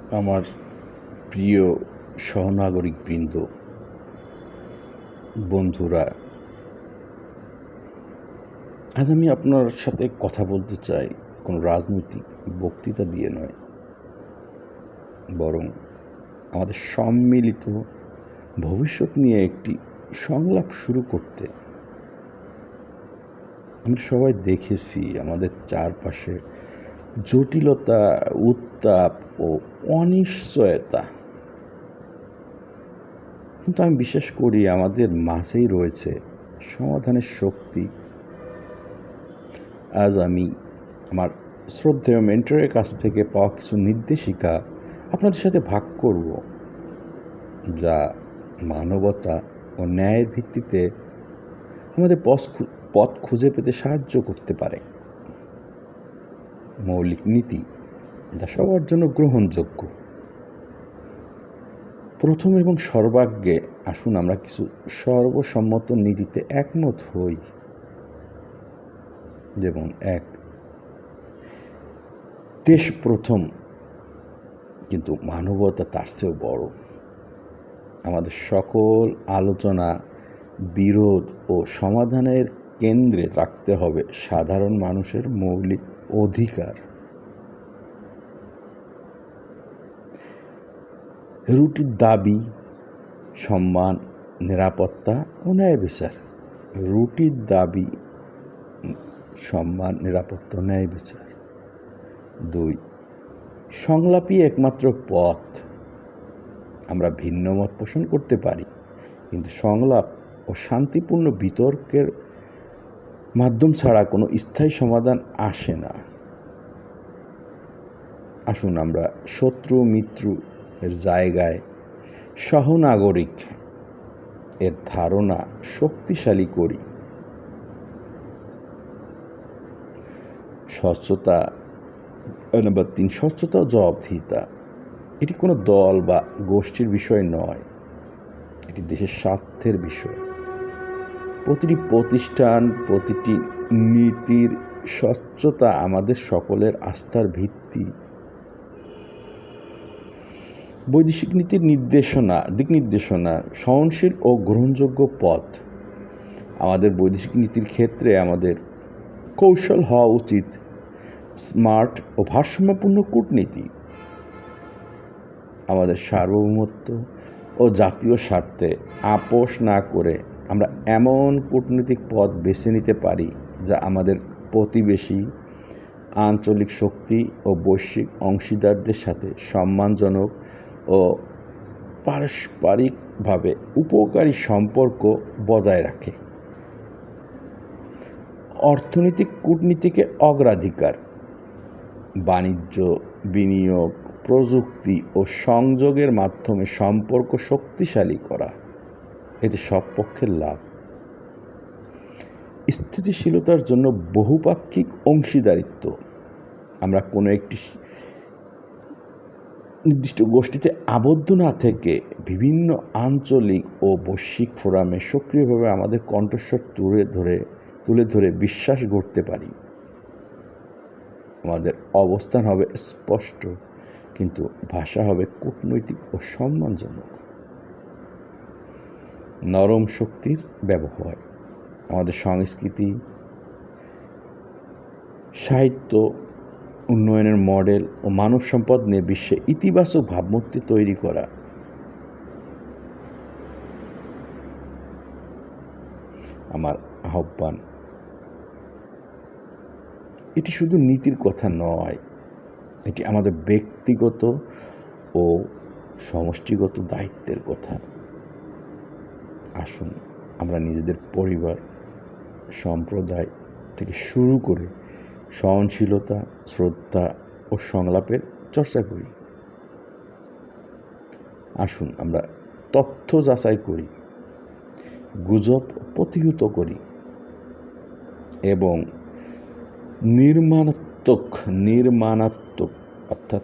আমার প্রিয় সহনাগরিকবৃন্দ, বন্ধুরা, আজ আমি আপনার সাথে কথা বলতে চাই কোনো রাজনৈতিক বক্তৃতা দিয়ে নয়, বরং আমাদের সম্মিলিত ভবিষ্যৎ নিয়ে একটি সংলাপ শুরু করতে। আমরা সবাই দেখেছি আমাদের চারপাশে জটিলতা, উত্তাপ ও অনিশ্চয়তা, কিন্তু আমি বিশ্বাস করি আমাদের মাঝেই রয়েছে সমাধানের শক্তি। আজ আমি আমার শ্রদ্ধেয় মেন্টরের কাছ থেকে পাওয়া কিছু নির্দেশিকা আপনাদের সাথে ভাগ করব, যা মানবতা ও ন্যায়ের ভিত্তিতে আমাদের পথ খুঁজে পেতে সাহায্য করতে পারে। মৌলিক নীতি যা সবার জন্য গ্রহণযোগ্য। প্রথম এবং সর্বাগ্যে আসুন আমরা কিছু সর্বসম্মত নীতিতে একমত হই। যেমন এক, দেশ প্রথম, কিন্তু মানবতা তার চেয়েও বড়। আমাদের সকল আলোচনা, বিরোধ ও সমাধানের কেন্দ্রে রাখতে হবে সাধারণ মানুষের মৌলিক অধিকার। রুটির দাবি, সম্মান, নিরাপত্তা ও ন্যায় বিচার। রুটির দাবি, সম্মান, নিরাপত্তা ও ন্যায় বিচার। 2, সংলাপই একমাত্র পথ। আমরা ভিন্ন মত পোষণ করতে পারি, কিন্তু সংলাপ ও শান্তিপূর্ণ বিতর্কের মাধ্যম ছাড়া কোনো স্থায়ী সমাধান আসে না। আসুন আমরা শত্রু মিত্র এর জায়গায় সহনাগরিক এর ধারণা শক্তিশালী করি। স্বচ্ছতা, নাম্বার 3, স্বচ্ছতা ও জবাবদিহিতা। এটি কোনো দল বা গোষ্ঠীর বিষয় নয়, এটি দেশের স্বার্থের বিষয়। প্রতিটি প্রতিষ্ঠান, প্রতিটি নীতির স্বচ্ছতা আমাদের সকলের আস্থার ভিত্তি। বৈদেশিক নীতির দিক নির্দেশনা, সহনশীল ও গ্রহণযোগ্য পথ। আমাদের বৈদেশিক নীতির ক্ষেত্রে আমাদের কৌশল হওয়া উচিত স্মার্ট ও ভারসাম্যপূর্ণ কূটনীতি। আমাদের সার্বভৌমত্ব ও জাতীয় স্বার্থে আপোষ না করে আমরা এমন কূটনৈতিক পথ বেছে নিতে পারি যা আমাদের প্রতিবেশী, আঞ্চলিক শক্তি ও বৈশ্বিক অংশীদারদের সাথে সম্মানজনক ও পারস্পরিকভাবে উপকারী সম্পর্ক বজায় রাখে। অর্থনৈতিক কূটনীতিকে অগ্রাধিকার। বাণিজ্য, বিনিয়োগ, প্রযুক্তি ও সংযোগের মাধ্যমে সম্পর্ক শক্তিশালী করা, এতে সব পক্ষের লাভ। স্থিতিশীলতার জন্য বহুপাক্ষিক অংশীদারিত্ব। আমরা কোনো একটি নির্দিষ্ট গোষ্ঠীতে আবদ্ধ না থেকে বিভিন্ন আঞ্চলিক ও বৈশ্বিক ফোরামে সক্রিয়ভাবে আমাদের কণ্ঠস্বর তুলে ধরে বিশ্বাস গড়তে পারি। আমাদের অবস্থান হবে স্পষ্ট, কিন্তু ভাষা হবে কূটনৈতিক ও সম্মানজনক। নরম শক্তির ব্যবহার। আমাদের সংস্কৃতি, সাহিত্য, উন্নয়নের মডেল ও মানব সম্পদ নিয়ে বিশ্বে ইতিবাচক ভাবমূর্তি তৈরি করা। আমার আহ্বান, এটি শুধু নীতির কথা নয়, এটি আমাদের ব্যক্তিগত ও সমষ্টিগত দায়িত্বের কথা। আসুন আমরা নিজেদের পরিবার, সম্প্রদায় থেকে শুরু করে সহনশীলতা, শ্রদ্ধা ও সংলাপের চর্চা করি। আসুন আমরা তথ্য যাচাই করি, গুজব প্রতিহত করি এবং নির্মাণাত্মক অর্থাৎ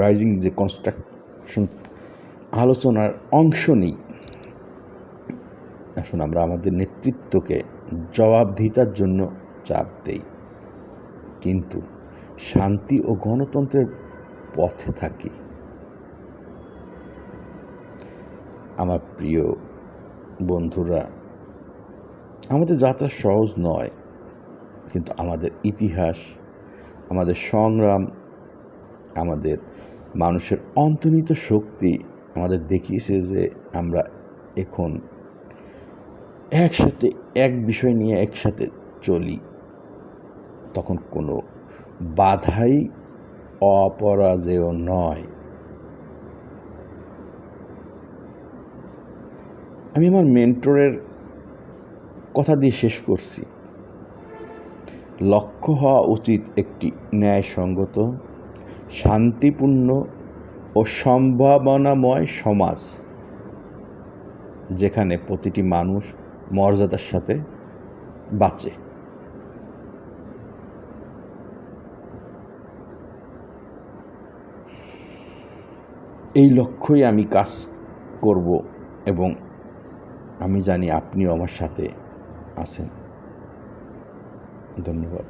রাইজিং যে কনস্ট্রাকশন আলোচনার অংশ নিই। আসুন আমরা আমাদের নেতৃত্বকে জবাবদিহিতার জন্য চাপ দেই, কিন্তু শান্তি ও গণতন্ত্রের পথে থাকি। আমার প্রিয় বন্ধুরা, আমাদের যাত্রা সহজ নয়, কিন্তু আমাদের ইতিহাস, আমাদের সংগ্রাম, আমাদের মানুষের অন্তর্নিহিত শক্তি আমাদের দেখিয়েছে যে আমরা এখন একসাথে এক বিষয় নিয়ে একসাথে চলি, তখন কোনো বাধাই অপরাজেয় নয়। আমি আমার মেন্টরের কথা দিয়ে শেষ করছি। লক্ষ্য হওয়া উচিত একটি ন্যায়সঙ্গত, শান্তিপূর্ণ ও সম্ভাবনাময় সমাজ, যেখানে প্রতিটি মানুষ মর্যাদার সাথে বাঁচে। এই লক্ষ্যই আমি কাজ করব এবং আমি জানি আপনিও আমার সাথে আছেন। ধন্যবাদ।